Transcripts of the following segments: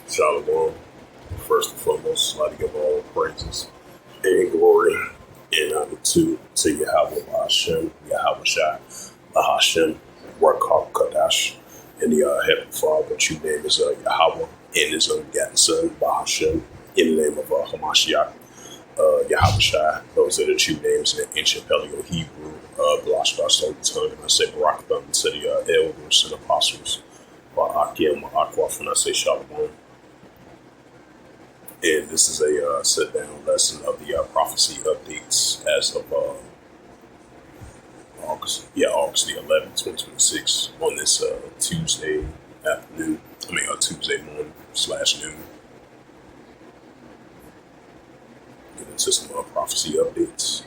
Shalom. First and foremost, I'd like to give all praises and glory and honor to Yahweh Hashem, Yahweh Shai, Hashem, Warkar Kadash, and the Heavenly Father. True name is Yahweh, and his unbegotten Son, Bahashem, in the name of Hamashiach, Yahweh Shai. Those are the true names in the ancient Paleo Hebrew, the Lost Stone tongue, and I say Barak them to the elders and apostles, Ba'akim, Ma'akwaf, when I say Shalom. And this is a sit-down lesson of the prophecy updates as of August the 11th, 2026, on this Tuesday afternoon. Tuesday morning / noon. Get into some prophecy updates.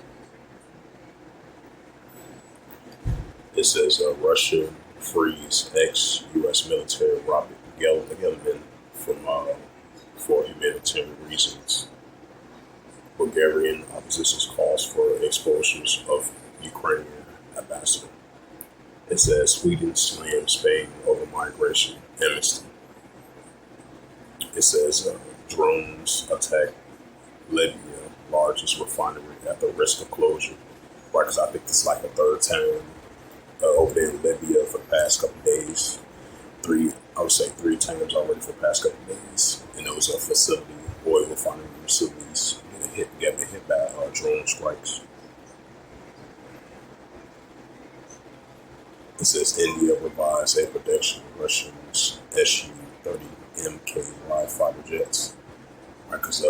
It says Russia frees ex-U.S. military Robert Gelman from for humanitarian reasons. Bulgarian opposition calls for expulsions of Ukrainian ambassador. It says Sweden slams Spain over migration amnesty. It says drones attack Libya, largest refinery at the risk of closure. Right, because I think this is like a third time over there in Libya for the past couple of days. I would say three times already for the past couple of days. And there was a facility, oil refinery facilities, getting hit by drone strikes. It says India revives a production of Russians Su-30 Mk fighter jets. Right, because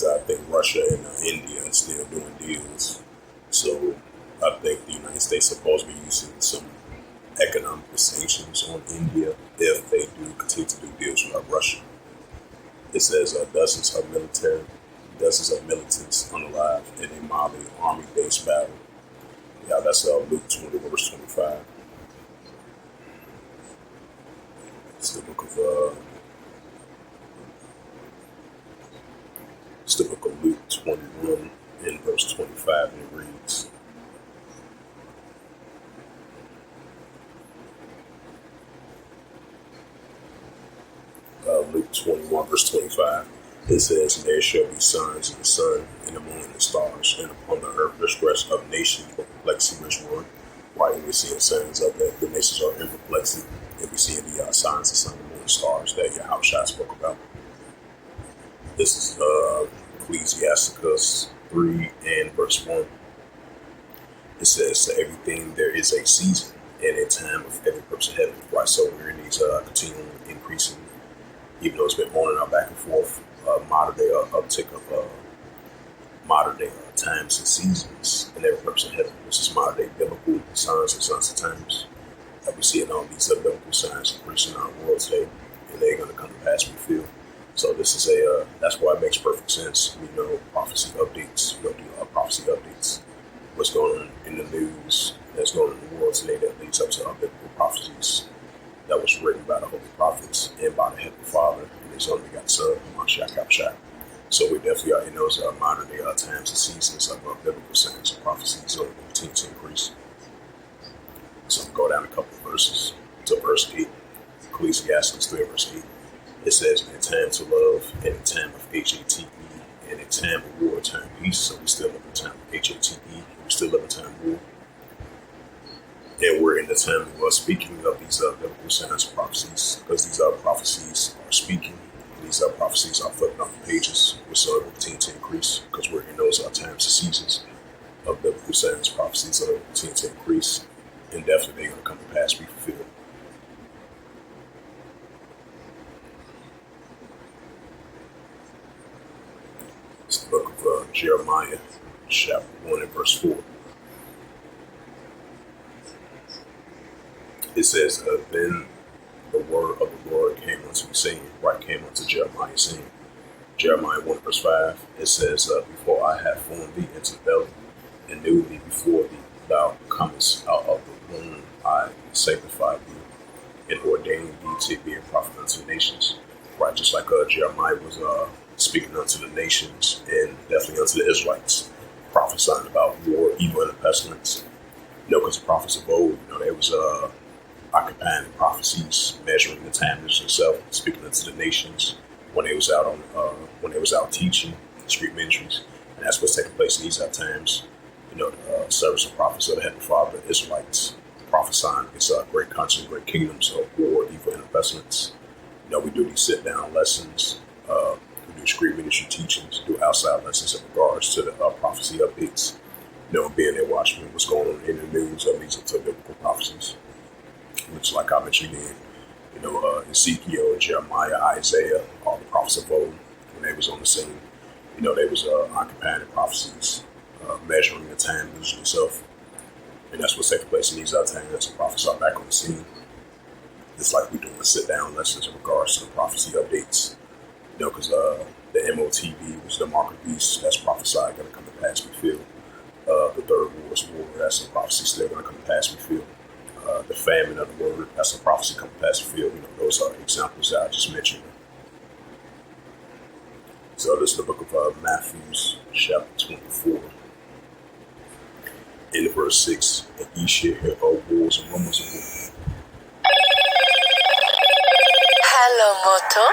I think Russia and India are still doing deals. So I think the United States is supposed to be using some economic sanctions on India if they do continue to do deals with Russia. It says dozens of militants unalived in a Mali army-based battle. Yeah, that's Luke 20, verse 25. It's the book of Luke 21 in verse 25, and it reads, Luke 21, verse 25, it says, "And there shall be signs in the sun, and the moon, and the stars, and upon the earth distress of nations for perplexity which one." Right, and we're seeing signs of that the nations are in perplexity, and we're seeing the signs of sun, the moon, and stars that Yahushua spoke about. This is Ecclesiasticus 3 and verse 1. It says, "To everything there is a season, and a time of every purpose of heaven." Right, so we're in these continuing increasing, even though it's been on and out back and forth, modern day uptick of modern day times and seasons and every purpose of heaven. This is modern day biblical signs and signs of times. We see it all these biblical signs increasing in our world today, and they're going to come to pass, we feel. So this is that's why it makes perfect sense. We know prophecy updates, do prophecy updates. What's going on in the news, that's going on in the world today that leads up to our biblical prophecies that was written by the holy prophets and by the Heavenly Father and his only begotten Son, Hamashiach. So we definitely are in those modern day times and seasons of biblical signs and prophecies, so they continue to increase. So we'll go down a couple of verses to verse 8, Ecclesiastes 3 verse 8. It says, "In a time to love, and a time of HATE, and a time of war, a time of peace." So we still live in a time of HATE, we still live in a time of war. And we're in the time of speaking of these biblical signs and prophecies, because these prophecies are speaking. These prophecies are flipping off the pages, which will continue to increase, because we're in those times and seasons of biblical signs and prophecies that will continue to increase, and definitely they're going to come to pass, be fulfilled. It's the book of Jeremiah, chapter 1 and verse 4. It says, "Then the word of the Lord came unto me, saying," right, came unto Jeremiah, saying, Jeremiah 1 verse 5, it says, "Before I have formed thee into the belly, and knew thee before thou comest out of the womb, I sanctified thee, and ordained thee to be a prophet unto the nations." Right, just like Jeremiah was speaking unto the nations, and definitely unto the Israelites, prophesying about war, evil, and the pestilence. Because the prophets of old, there was occupying prophecies, measuring the times itself, speaking unto the nations when they was out on when they was out teaching street ministries, and that's what's taking place in these times. The service of prophets of the Heavenly Father, the Israelites prophesying against great countries, great kingdoms of war, evil, and pestilence. We do these sit down lessons. We do street ministry teachings, do outside lessons in regards to the prophecy updates. Being a watchman, what's going on in the news of these biblical prophecies, which, like I mentioned again, Ezekiel, Jeremiah, Isaiah, all the prophets of old, when they was on the scene, they was occupying the prophecies, measuring the time, losing themselves, and that's what's taking place in these times. The prophets are back on the scene. It's like we're doing sit-down lessons in regards to the prophecy updates, because the MOTB was the mark of the beast that's prophesied going to come to pass, we feel. The third war's war, that's a prophecy still going to come to pass, we feel. The famine of the word, that's a prophecy coming to pass, we feel. Those are examples that I just mentioned. So this is the book of Matthew, chapter 24. In verse 6, and ye shall hear of wars and rumors of war. Hello, Moto.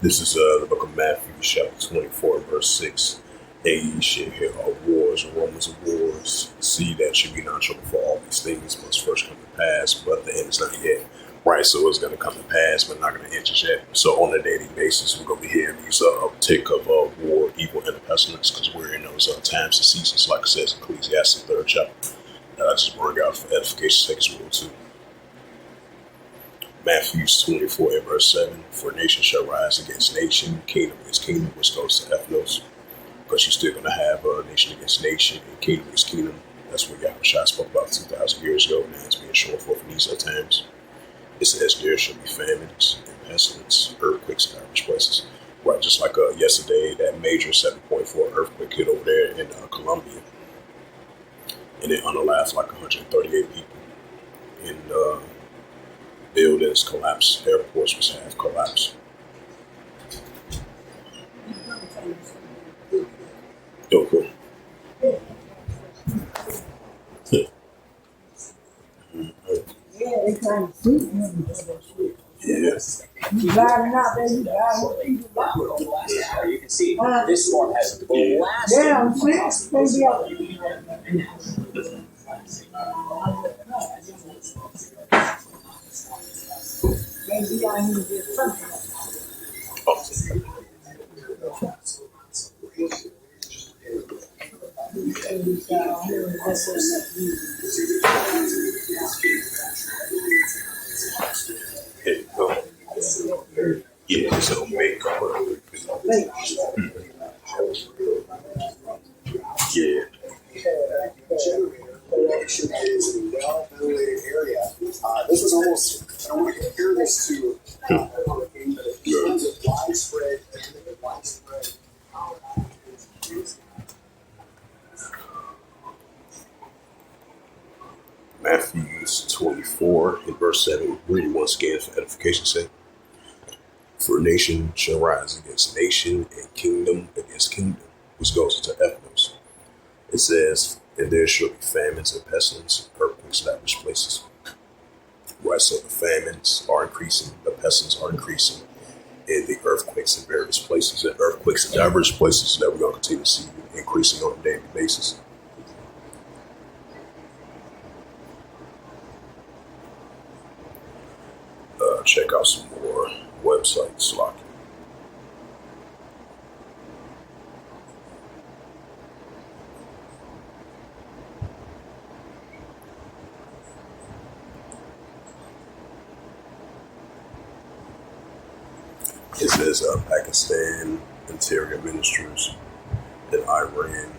This is the book of Matthew, chapter 24, verse 6. And ye shall hear of wars and rumors of wars. See that you be not troubled, for all these things must first come to pass, but the end is not yet. Right, so it's going to come to pass, but not going to end just yet. So on a daily basis, we're going to be hearing these uptick of war, evil, and pestilence, because we're in those times and seasons, like it says in Ecclesiastes 3rd chapter. That I just bring out for edification's sake as well, too. Matthew 24 and verse 7, for nation shall rise against nation, kingdom against kingdom, which goes to Ethnos, because you're still going to have nation against nation and kingdom against kingdom. That's what Yahushua spoke about 2,000 years ago, and it's being shown forth in these times. It says there shall be famines and pestilence, earthquakes in various places. Right, just like yesterday, that major 7.4 earthquake hit over there in Colombia, and it unalived like 138 people. And buildings collapsed, airports was half collapsed. Okay. Yeah, they trying to shoot him. Yes. You driving out there, you driving You can see this storm has blasted. yeah, I'm saying, maybe I need to get something. Hey, go. Yeah, so make yeah. Is a well-ventilated area. This is almost, I don't want to compare this to a hurricane, but in terms of widespread. Matthew 24 and verse 7, reading once again for edification's sake. For nation shall rise against nation and kingdom against kingdom, which goes into Ethnos. It says, and there shall be famines and pestilence, earthquakes in various places. Right, so the famines are increasing, the pestilence are increasing, and the earthquakes in various places, and earthquakes in diverse places that we're going to continue to see increasing on a daily basis. Check out some more websites, like it says Pakistan Interior Ministers and Iran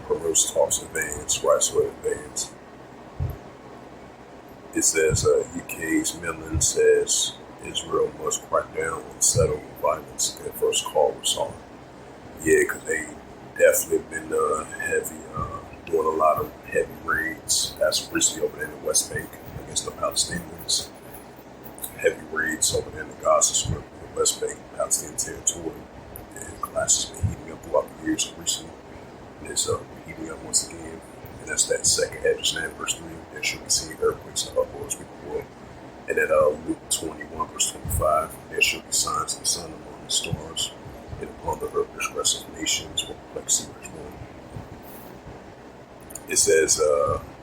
promotes talks advance, rights to advance. It says UK's Midland says Israel must crack down on settling violence. Their first call was on. Yeah, because they definitely been heavy, doing a lot of heavy raids. That's as of recently over there in the West Bank against the Palestinians. Heavy raids over there in the Gaza Strip, the West Bank, Palestinian territory. And clashes been heating up throughout the years recently. And it's heating up once again. And that's that second Esdras 9 verse 3. There should be seeing earthquakes and uproars with the world. And at Luke 21 verse 25, there should be signs of the sun among the stars. And upon the earth transgressive nations will perplexity as one. It says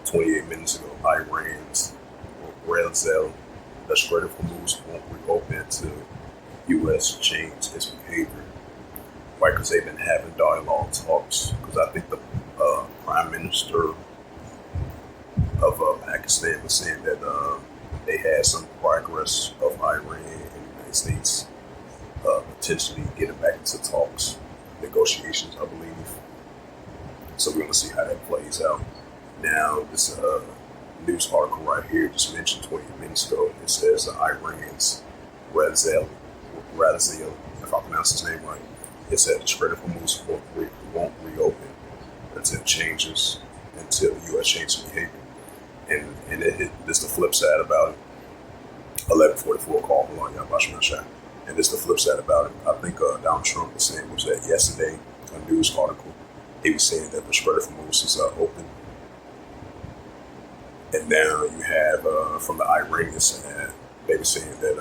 28 minutes ago, Iran's Razel, the Strait of Hormuz won't reopen until U.S. changes its behavior. Right, because they've been having dialogue talks. Because I think the Prime Minister of Pakistan was saying that they had some progress of Iran and the United States potentially getting back into talks, negotiations, I believe. So we're going to see how that plays out. Now, this news article right here just mentioned 20 minutes ago. It says Iran's Razel, if I pronounce his name right, it said the Strait of Hormuz won't reopen until the U.S. changes behavior. And this the flip side about it. 11:44 call, hold on, y'all, watch my shot. And this the flip side about it. I think Donald Trump was saying was that yesterday, a news article, he was saying that the Strait of Hormuz is open. And now you have from the Iranian side, they were saying that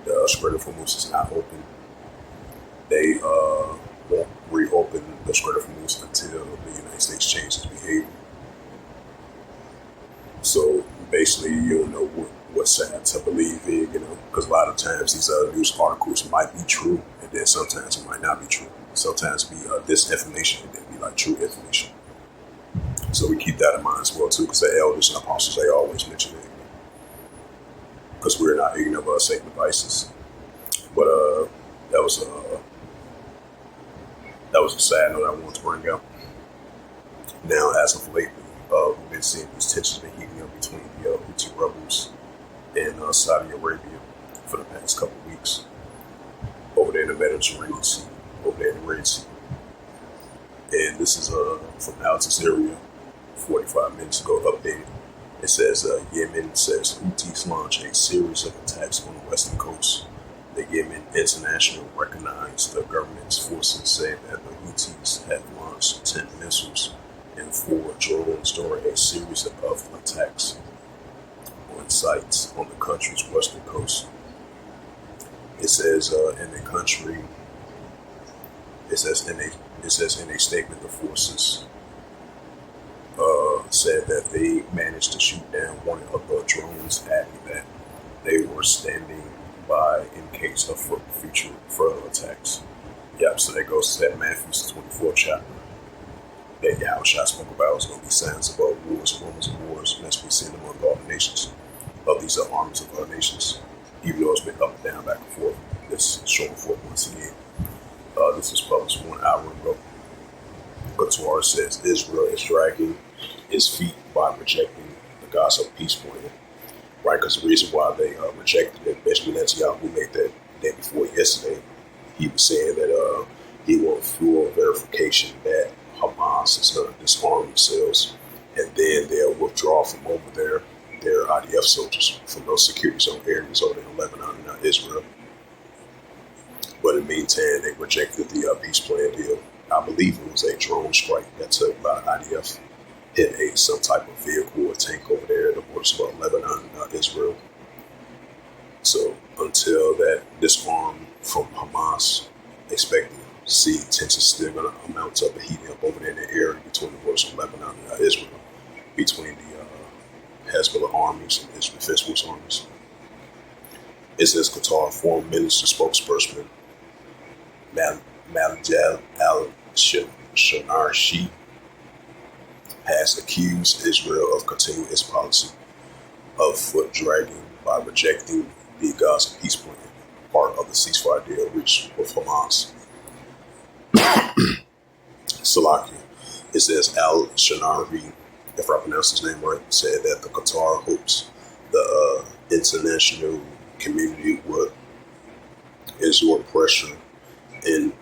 the Strait of Hormuz is not open. They won't reopen the Strait of Hormuz until the United States changes behavior. So basically, you don't know what side to believe in, because a lot of times these news articles might be true, and then sometimes it might not be true. Sometimes be disinformation, and then be like true information. So we keep that in mind as well too, because the elders and apostles, they always mention it, because we're not ignorant of Satan devices. But that was a sad note I wanted to bring out. Now, as of lately, we've been seeing these tensions been heating up between the Houthi rebels and Saudi Arabia for the past couple of weeks. Over there in the Mediterranean Sea, over there in the Red Sea. And this is from Al Jazeera, 45 minutes ago, updated. It says Yemen says Houthis launch a series of attacks on the western coast. The Yemen International recognized the government's forces say that the Houthis had launched 10 missiles and 4 drones during a series of attacks on sites on the country's western coast. It says in the country, it says in a statement, the forces said that they managed to shoot down one of the drones, adding that they were standing by in case of future further attacks. Yep, so that goes to that Matthew 24 chapter that Yahushua spoke about. It's going to be signs about wars, rumors of wars, and that's what we see among all the nations, of these armies of other nations, even though it's been up and down, back and forth. This is showing forth once again. This was published 1 hour ago. Qatar says Israel is dragging its feet by rejecting the Gaza peace plan. Right, because the reason why they rejected it, Benjamin Netanyahu made that day before yesterday, he was saying that he wants full verification that Hamas is going to disarm themselves, and then they'll withdraw from over there, their IDF soldiers from those security zone areas over in Lebanon and Israel. But in the meantime, they rejected the peace plan deal. I believe it was a drone strike that took by IDF, hit some type of vehicle or tank over there at the borders of Lebanon and Israel. So until that disarm from Hamas, expecting to see tensions still going to amount to the heating up over there in the area between the borders of Lebanon and Israel, between the Hezbollah armies and Israel Defense Force armies. It says Qatar foreign minister spokesperson Maljal al-Shanarshi has accused Israel of continuing its policy of foot dragging by rejecting the Gaza peace plan, part of the ceasefire deal reached with Hamas. Salakia. It says al-Shanari, if I pronounce his name right, said that the Qatar hopes the international community would exert pressure and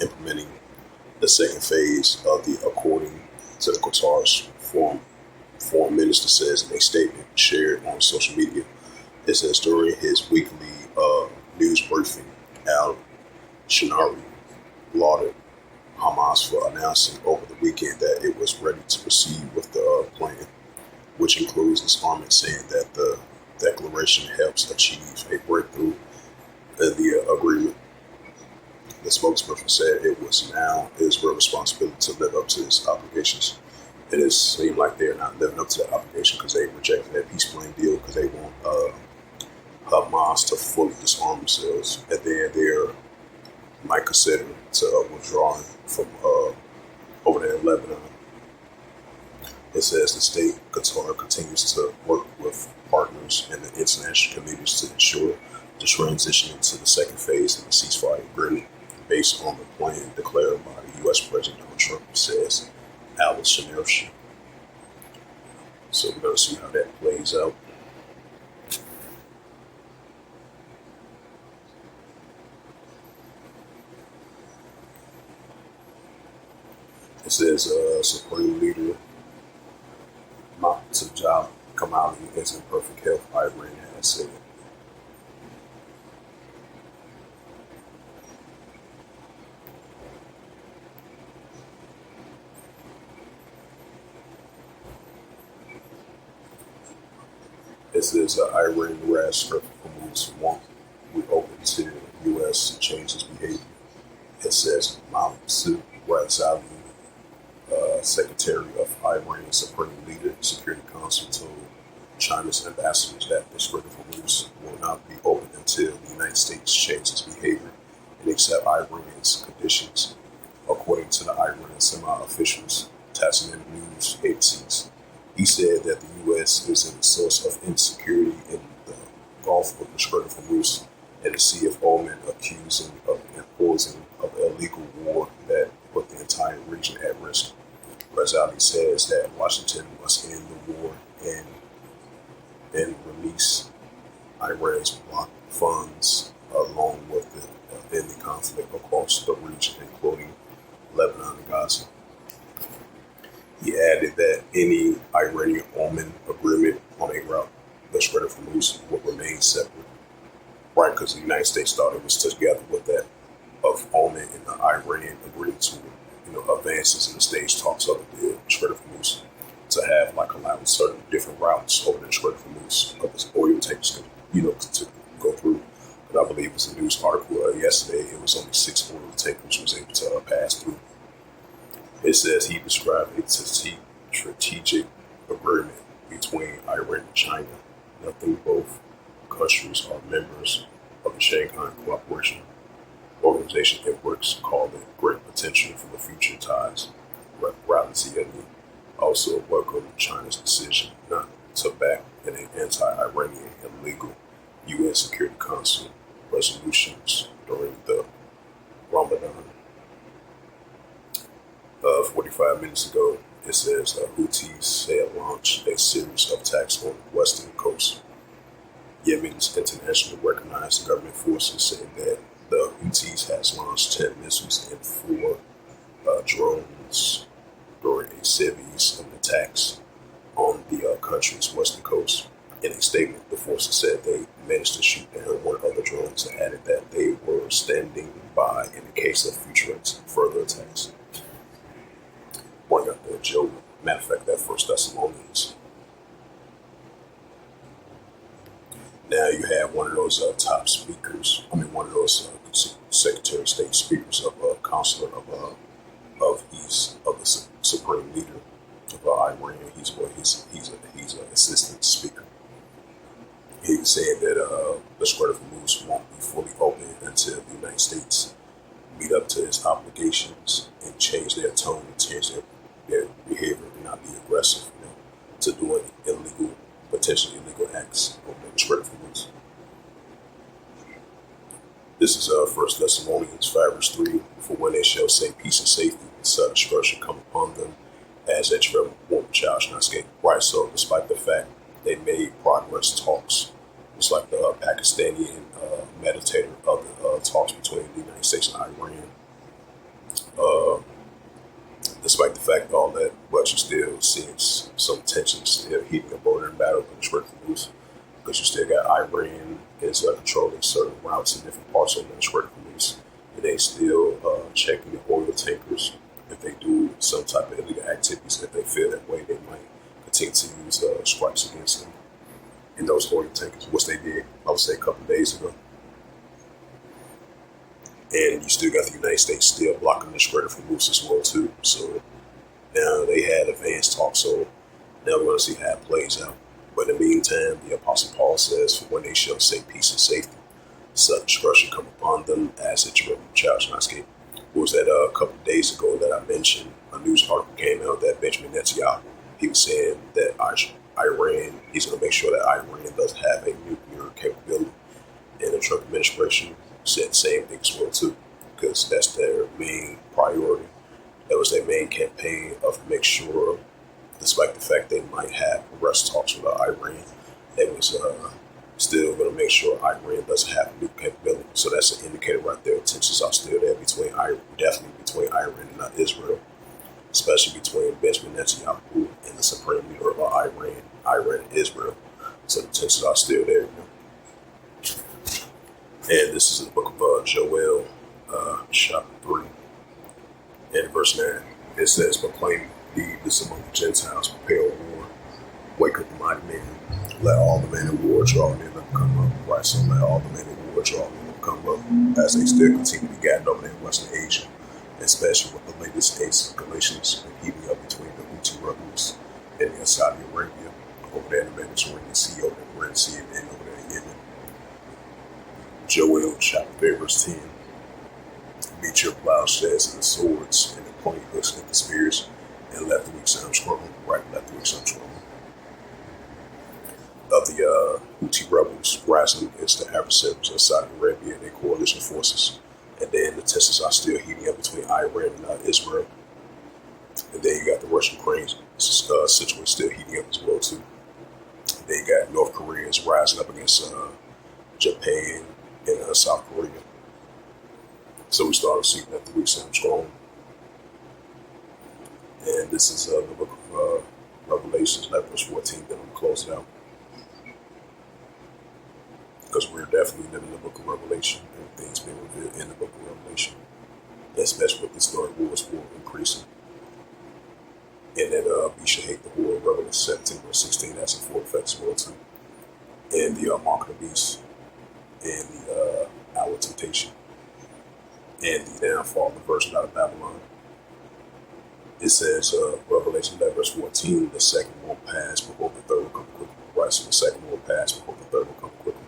implementing the second phase of the Accord Qatar's foreign minister says in a statement shared on social media. It says during his weekly news briefing, Al Shinari lauded Hamas for announcing over the weekend that it was ready to proceed with the plan, which includes disarmament, saying that the declaration helps achieve a breakthrough in the agreement. The spokesperson said it was now Israel's responsibility to live up to its obligations. It seemed like they're not living up to that obligation because they rejected that peace plan deal because they want Hamas to fully disarm themselves, and then they might consider to withdrawing from over there in Lebanon. It says the state Qatar continues to work with partners and the international communities to ensure the transition into the second phase of the ceasefire agreement based on the plan declared by the U.S. President Donald Trump, says Alice Shinarshi. So we're going to see how that plays out. It says Supreme Leader Muqtada Kamali is in perfect health, Iran has said. It says Iran harassed Hormuz won't reopen to the U.S. changes behavior. It says Masoud Razali, Secretary of Iran's Supreme Leader Security Council, told China's ambassadors that the Strait of Hormuz will not be open until the United States changes behavior and accept Iran's conditions, according to the Iran semi-officials, Tasnim news agencies. He said that the U.S. is a source of insecurity in the Gulf of the Strait of Hormuz and the Sea of Oman, accusing of imposing of illegal war that put the entire region at risk. Razali says that Washington must end the war and release Iran's blocked funds along with the ending conflict across the region, including Lebanon and Gaza. He added that any Iranian-Oman agreement on a route, the Strait of Hormuz, would remain separate. Right, because the United States thought it was together with that of Oman and the Iran agreed to, advances in the stage talks of the Strait of Hormuz to have allowing certain different routes over the Strait of Hormuz of the oil tankers to go through. But I believe it was a news article yesterday. It was only 6 oil tankers was able to pass through. It says he described it as a strategic agreement between Iran and China. Nothing both countries are members of the Shanghai Cooperation Organization. It works called it great potential for the future ties. Razi also welcomed China's decision not to back an anti-Iranian illegal U.S. Security Council resolutions during the Ramadan. 45 minutes ago, it says Houthis had launched a series of attacks on the western coast. Yemen's internationally recognized government forces said that the Houthis has launched 10 missiles and 4 drones during a series of attacks on the country's western coast. In a statement, the forces said they managed to shoot down one of the drones and added that they were standing by in the case of future further attacks. One got the Joe. Matter of fact, that First Thessalonians. Now you have one of those top speakers. One of those Secretary of State speakers of Counselor of the Supreme Leader of Iran. He's an assistant speaker. He said that the Strait of Hormuz won't be fully open until the United States meet up to its obligations and change their tone and change their behavior and not be aggressive, to doing potentially illegal acts over the Strait of Hormuz. This is 1 Thessalonians 5 verse 3. For when they shall say peace and safety, sudden destruction come upon them, as a terrible woman child shall not escape. Right, so despite the fact they made progress talks, it's like the Pakistani meditator of the talks between the United States and Iran. Despite the fact of all that, but you still seeing some tension still heating up over in battle with the Strait of Hormuz, because you still got Iran is controlling certain routes in different parts of the Strait of Hormuz, and they still checking the oil tankers if they do some type of illegal activities. If they feel that way, they might continue to use strikes against them in those oil tankers, which they did, I would say, a couple of days ago. And you still got the United States still blocking the Strait of Hormuz as well too. So now they had advanced talk. So now we're going to see how it plays out. But in the meantime, the Apostle Paul says, "For when they shall say peace and safety, sudden destruction come upon them, as a children child shall not escape." What was that a couple of days ago that I mentioned? A news article came out that Benjamin Netanyahu, he was saying that Iran, he's going to make sure that Iran doesn't have a nuclear capability. And the Trump administration said the same thing as well too, because that's their main priority. That was their main campaign of make sure, despite the fact they might have arrest talks with Iran, they was still going to make sure Iran doesn't have a nuclear capability. So that's an indicator right there. Tensions are still there between definitely between Iran and Israel, especially between Benjamin Netanyahu and the supreme leader of Iran and Israel. So the tensions are still there. And this is in the book of Joel, chapter 3, and verse 9. It says, "Proclaim this among the Gentiles, prepare war, wake up the mighty men, let all the men in war draw near them come up." Right, so let all the men in war draw near them come up, as they still continue to be gathered over there in Western Asia, especially with the latest escalations and heating up between the Houthi rebels and Saudi Arabia over there in the Mediterranean Sea, over the Red Sea, and over there in Yemen. Joel chapter 3, verse 10. "Beat your plowshares and the swords and the pointy hooks and the spears, and let the weak sound strong." Right, let the weak sound strong. Of the Houthi rebels rising against the adversaries of Saudi Arabia and their coalition forces. And then the tensions are still heating up between Iran and Israel. And then you got the Russian-Ukraine situation still heating up as well too. And then you got North Korea is rising up against Japan and South Korea. So we started seeing that the week sound strong. And this is the book of Revelations, 11 verse 14. Then I'm going to close it out, because we're definitely living in the book of Revelation. Everything's been revealed in the book of Revelation, especially with the story wars war increasing. And then we should hate the war, Revelation 17 verse 16. That's a full effect as well too. And the mark of the beast, and the hour of temptation, and the downfall of the virgin out of Babylon. It says, Revelation 11 verse 14, "The second won't pass, behold the third will come quickly." Right, so the second won't pass, behold the third will come quickly.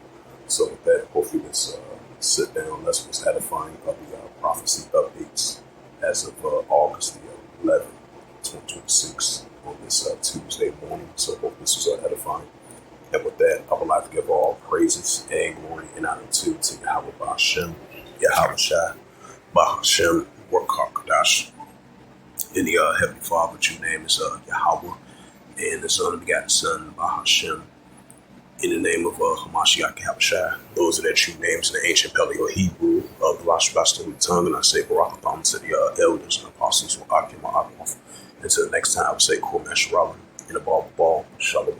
So with that, hopefully this sit down lesson was edifying of the prophecy updates as of August the 11th, 2026 on this Tuesday morning. So I hope this was edifying. And with that, I would like to give all praises and glory and honor to Yahweh Ba'ashem, Yahweh Shai, Ba'ashem, Warkar Kadash. In the Heavenly Father, true name is Yahweh, and the Son of the begotten Son, Ba'ashem. In the name of Hamashiach Yahweh Shai, those are their true names in the ancient Paleo Hebrew of the Rosh Hashanah tongue, and I say Baruch Atam to the elders and apostles who Akim Ma'akof. Until next time, I would say Kol Mesharim, and above all, Shalom.